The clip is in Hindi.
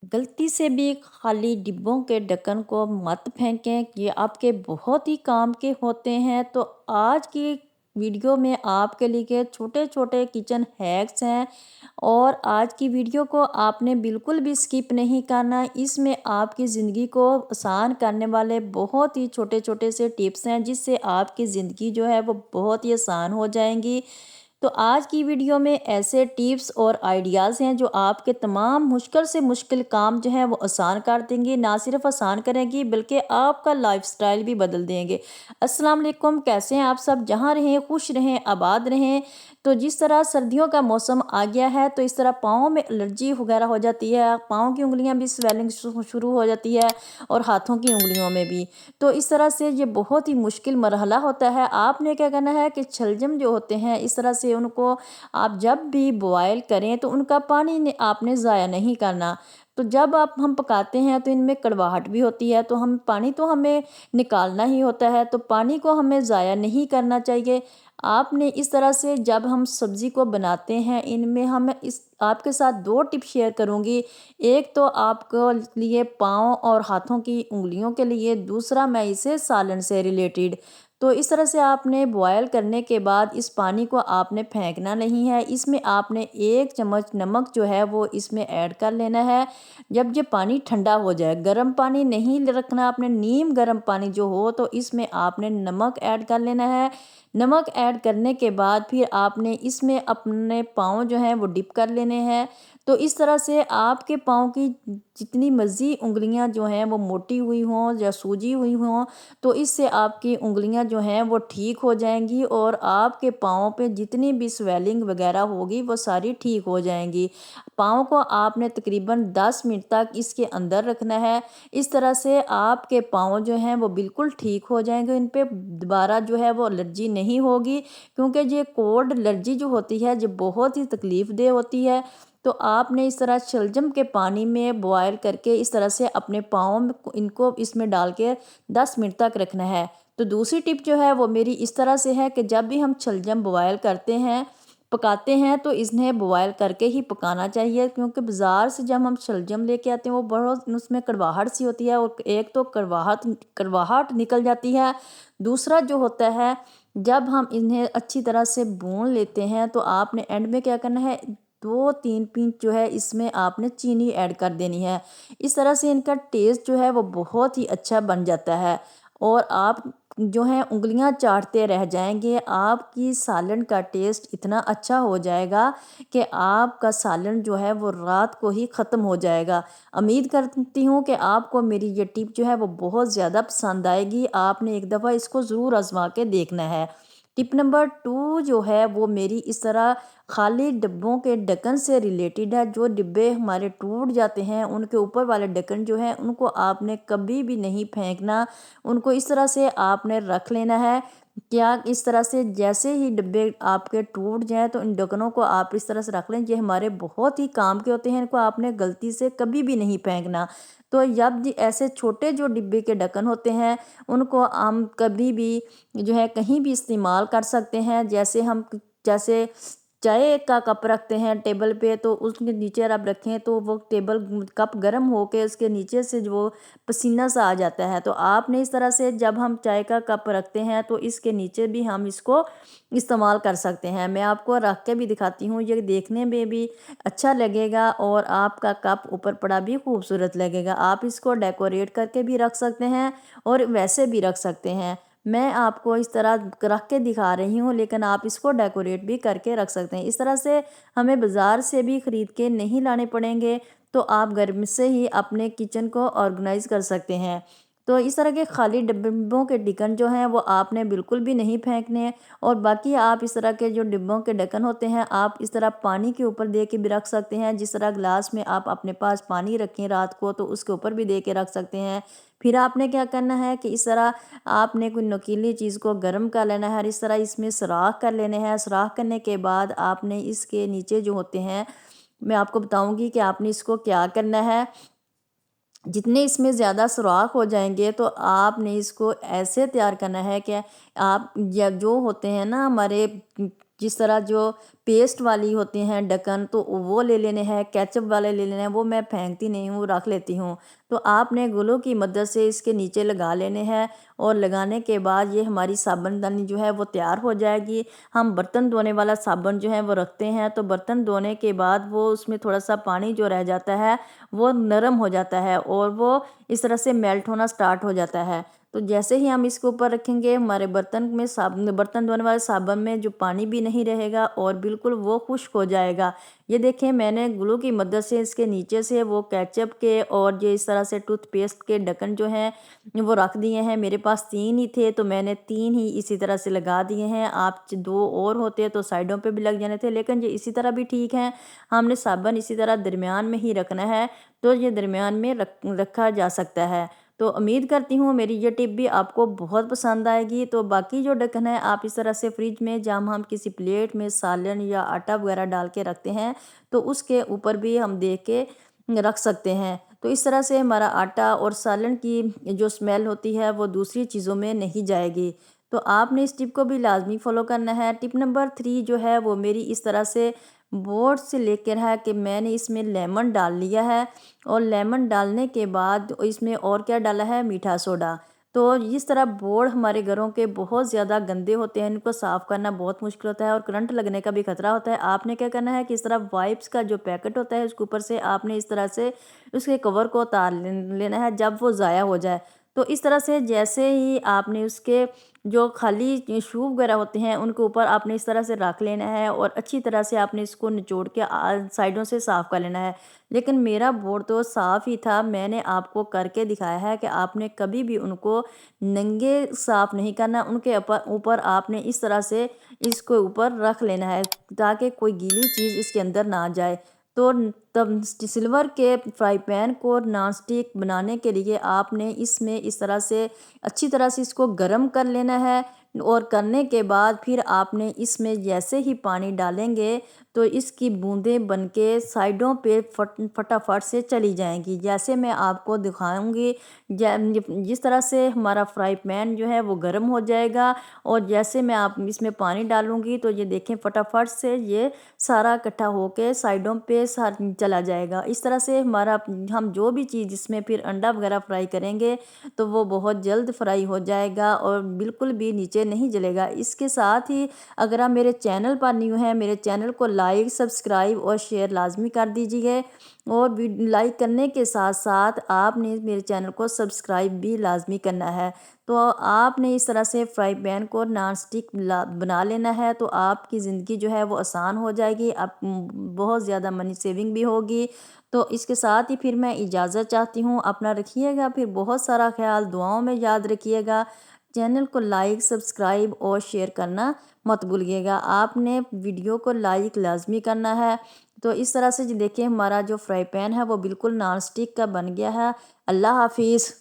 गलती से भी खाली डिब्बों के ढक्कन को मत फेंकें, ये आपके बहुत ही काम के होते हैं। तो आज की वीडियो में आपके लिए छोटे छोटे किचन हैक्स हैं और आज की वीडियो को आपने बिल्कुल भी स्किप नहीं करना। इसमें आपकी ज़िंदगी को आसान करने वाले बहुत ही छोटे छोटे से टिप्स हैं, जिससे आपकी ज़िंदगी जो है वो बहुत ही आसान हो जाएंगी। तो आज की वीडियो में ऐसे टिप्स और आइडियाज़ हैं जो आपके तमाम मुश्किल से मुश्किल काम जो है वो आसान कर देंगे, ना सिर्फ आसान करेंगी बल्कि आपका लाइफस्टाइल भी बदल देंगे। अस्सलाम वालेकुम, कैसे हैं आप सब? जहाँ रहें खुश रहें, आबाद रहें। तो जिस तरह सर्दियों का मौसम आ गया है तो इस तरह पाँव में एलर्जी वगैरह हो जाती है, पाँव की उंगलियां भी स्वेलिंग शुरू हो जाती है और हाथों की उंगलियों में भी। तो इस तरह से ये बहुत ही मुश्किल मरहला होता है। आपने क्या करना है कि शलजम जो होते हैं इस तरह से उनको आप जब भी बॉयल करें तो उनका पानी आपने ज़ाया नहीं करना। तो जब आप हम पकाते हैं तो इनमें कड़वाहट भी होती है, तो हम पानी तो हमें निकालना ही होता है, तो पानी को हमें ज़ाया नहीं करना चाहिए। आपने इस तरह से जब हम सब्ज़ी को बनाते हैं, इनमें हम इस आपके साथ 2 टिप शेयर करूँगी। एक तो आपको लिए पाँव और हाथों की उँगलियों के लिए, दूसरा मैं इसे सालन से रिलेटेड। तो इस तरह से आपने बॉयल करने के बाद इस पानी को आपने फेंकना नहीं है। इसमें आपने 1 चम्मच नमक जो है वो इसमें ऐड कर लेना है। जब ये पानी ठंडा हो जाए, गर्म पानी नहीं रखना आपने, नीम गर्म पानी जो हो तो इसमें आपने नमक ऐड कर लेना है। नमक ऐड करने के बाद फिर आपने इसमें अपने पाँव जो हैं वो डिप कर लेने हैं। तो इस तरह से आपके पाँव की जितनी मर्ज़ी उँगलियाँ जो हैं वो मोटी हुई हों या सूजी हुई हों, तो इससे आपकी उँगलियाँ जो हैं वो ठीक हो जाएँगी और आपके पाँव पे जितनी भी स्वेलिंग वग़ैरह होगी वो सारी ठीक हो जाएँगी। पाँव को आपने तकरीबन 10 मिनट तक इसके अंदर रखना है। इस तरह से आपके पाँव जो हैं वो बिल्कुल ठीक हो जाएँगे, इन पे दोबारा जो है वो एलर्जी नहीं होगी, क्योंकि ये कोल्ड एलर्जी जो होती है ये बहुत ही तकलीफ़देह होती है। तो आपने इस तरह शलजम के पानी में बॉयल करके इस तरह से अपने पाँव में इनको इसमें डाल के 10 मिनट तक रखना है। तो दूसरी टिप जो है वो मेरी इस तरह से है कि जब भी हम शलजम बॉयल करते हैं, पकाते हैं, तो इन्हें बॉयल करके ही पकाना चाहिए, क्योंकि बाज़ार से जब हम शलजम लेके आते हैं वो बहुत उसमें कड़वाहट सी होती है और एक तो कड़वाहट कड़वाहट निकल जाती है। दूसरा जो होता है, जब हम इन्हें अच्छी तरह से भून लेते हैं तो आपने एंड में क्या करना है, 2-3 पिंच जो है इसमें आपने चीनी ऐड कर देनी है। इस तरह से इनका टेस्ट जो है वो बहुत ही अच्छा बन जाता है और आप जो है उँगलियां चाटते रह जाएंगे। आपकी सालन का टेस्ट इतना अच्छा हो जाएगा कि आपका सालन जो है वो रात को ही ख़त्म हो जाएगा। उम्मीद करती हूँ कि आपको मेरी ये टिप जो है वो बहुत ज़्यादा पसंद आएगी। आपने एक दफ़ा इसको ज़रूर आजमा के देखना है। टिप नंबर 2 जो है वो मेरी इस तरह खाली डिब्बों के ढक्कन से रिलेटेड है। जो डिब्बे हमारे टूट जाते हैं उनके ऊपर वाले ढक्कन जो है उनको आपने कभी भी नहीं फेंकना, उनको इस तरह से आपने रख लेना है। क्या इस तरह से जैसे ही डिब्बे आपके टूट जाएँ तो इन ढक्कनों को आप इस तरह से रख लें, ये हमारे बहुत ही काम के होते हैं, इनको आपने गलती से कभी भी नहीं फेंकना। तो जब भी ऐसे छोटे जो डिब्बे के ढक्कन होते हैं उनको हम कभी भी जो है कहीं भी इस्तेमाल कर सकते हैं। जैसे चाय का कप रखते हैं टेबल पे, तो उसके नीचे आप रखें तो वो टेबल कप गर्म होके उसके नीचे से जो पसीना सा आ जाता है, तो आपने इस तरह से जब हम चाय का कप रखते हैं तो इसके नीचे भी हम इसको इस्तेमाल कर सकते हैं। मैं आपको रख के भी दिखाती हूँ, ये देखने में भी अच्छा लगेगा और आपका कप ऊपर पड़ा भी खूबसूरत लगेगा। आप इसको डेकोरेट करके भी रख सकते हैं और वैसे भी रख सकते हैं। मैं आपको इस तरह रख के दिखा रही हूँ, लेकिन आप इसको डेकोरेट भी करके रख सकते हैं। इस तरह से हमें बाज़ार से भी ख़रीद के नहीं लाने पड़ेंगे, तो आप घर में से ही अपने किचन को ऑर्गेनाइज़ कर सकते हैं। तो इस तरह के खाली डिब्बों के ढक्कन जो हैं वो आपने बिल्कुल भी नहीं फेंकने। और बाकी आप इस तरह के जो डिब्बों के ढक्कन होते हैं आप इस तरह पानी के ऊपर दे के भी रख सकते हैं। जिस तरह गिलास में आप अपने पास पानी रखें रात को, तो उसके ऊपर भी दे के रख सकते हैं। फिर आपने क्या करना है कि इस तरह आपने कोई नुकीली चीज़ को गर्म कर लेना है और इस तरह इसमें सुराख कर लेने हैं। सुराख करने के बाद आपने इसके नीचे जो होते हैं, मैं आपको बताऊंगी कि आपने इसको क्या करना है। जितने इसमें ज़्यादा सुराख हो जाएंगे तो आपने इसको ऐसे तैयार करना है कि आप या जो होते हैं ना हमारे जिस तरह जो पेस्ट वाली होती हैं ढक्कन, तो वो ले लेने हैं, केचप वाले ले लेने हैं, वो मैं फेंकती नहीं हूँ, रख लेती हूँ। तो आपने ग्लू की मदद से इसके नीचे लगा लेने हैं और लगाने के बाद ये हमारी साबुनदानी जो है वो तैयार हो जाएगी। हम बर्तन धोने वाला साबुन जो है वो रखते हैं, तो बर्तन धोने के बाद वो उसमें थोड़ा-सा पानी जो रह जाता है, वो नरम हो जाता है और वो इस तरह से मेल्ट होना स्टार्ट हो जाता है। तो जैसे ही हम इसके ऊपर रखेंगे, हमारे बर्तन धोने वाले साबुन में जो पानी भी नहीं रहेगा और बिल्कुल वो खुश्क हो जाएगा। ये देखें, मैंने ग्लू की मदद से इसके नीचे से वो केचप के और ये इस तरह से टूथपेस्ट के ढक्कन जो हैं वो रख दिए हैं। मेरे पास 3 ही थे, तो मैंने 3 ही इसी तरह से लगा दिए हैं। आप 2 और होते तो साइडों पे भी लग जाने थे, लेकिन ये इसी तरह भी ठीक है। हमने साबुन इसी तरह दरमियान में ही रखना है, तो ये दरमियान में रखा जा सकता है। तो उम्मीद करती हूँ मेरी ये टिप भी आपको बहुत पसंद आएगी। तो बाकी जो ढक्कन है, आप इस तरह से फ्रिज में जब हम किसी प्लेट में सालन या आटा वगैरह डाल के रखते हैं, तो उसके ऊपर भी हम दे के रख सकते हैं। तो इस तरह से हमारा आटा और सालन की जो स्मेल होती है वो दूसरी चीज़ों में नहीं जाएगी। तो आपने इस टिप को भी लाज़मी फ़ॉलो करना है। टिप नंबर 3 जो है वो मेरी इस तरह से बोर्ड से लेकर है कि मैंने इसमें लेमन डाल लिया है और लेमन डालने के बाद इसमें और क्या डाला है, मीठा सोडा। तो इस तरह बोर्ड हमारे घरों के बहुत ज़्यादा गंदे होते हैं, इनको साफ़ करना बहुत मुश्किल होता है और करंट लगने का भी खतरा होता है। आपने क्या करना है कि इस तरह वाइप्स का जो पैकेट होता है उसके ऊपर से आपने इस तरह से उसके कवर को उतार लेना है जब वो ज़ाया हो जाए। तो इस तरह से जैसे ही आपने उसके जो खाली शू वगैरह होते हैं उनके ऊपर आपने इस तरह से रख लेना है और अच्छी तरह से आपने इसको निचोड़ के साइडों से साफ़ कर लेना है। लेकिन मेरा बोर्ड तो साफ़ ही था, मैंने आपको करके दिखाया है कि आपने कभी भी उनको नंगे साफ़ नहीं करना, उनके ऊपर ऊपर आपने इस तरह से इसको ऊपर रख लेना है ताकि कोई गीली चीज़ इसके अंदर ना जाए। तो तब सिल्वर के फ्राई पैन को नॉन स्टिक बनाने के लिए आपने इसमें इस तरह से अच्छी तरह से इसको गर्म कर लेना है और करने के बाद फिर आपने इसमें जैसे ही पानी डालेंगे तो इसकी बूंदें बनके साइडों पे फटाफट से चली जाएंगी, जैसे मैं आपको दिखाऊंगी। जिस तरह से हमारा फ्राई पैन जो है वो गर्म हो जाएगा और जैसे मैं आप इसमें पानी डालूंगी तो ये देखें फटाफट से ये सारा इकट्ठा होके साइडों पे चला जाएगा। इस तरह से हमारा हम जो भी चीज़ इसमें फिर अंडा वगैरह फ्राई करेंगे तो वो बहुत जल्द फ्राई हो जाएगा और बिल्कुल भी नीचे नहीं जलेगा। इसके साथ ही अगर आप मेरे चैनल पर न्यू हैं, मेरे चैनल को लाइक, सब्सक्राइब और शेयर लाजमी कर दीजिए और लाइक करने के साथ साथ आपने मेरे चैनल को सब्सक्राइब भी लाजमी करना है। तो आपने इस तरह से फ्राई पैन को नॉन स्टिक बना लेना है, तो आपकी ज़िंदगी जो है वो आसान हो जाएगी, आप बहुत ज़्यादा मनी सेविंग भी होगी। तो इसके साथ ही फिर मैं इजाज़त चाहती हूँ, अपना रखिएगा, फिर बहुत सारा ख्याल, दुआओं में याद रखिएगा। चैनल को लाइक, सब्सक्राइब और शेयर करना मत भूलिएगा। आपने वीडियो को लाइक लाजमी करना है। तो इस तरह से जी देखिए हमारा जो फ्राई पैन है वो बिल्कुल नॉन स्टिक का बन गया है। अल्लाह हाफिज़।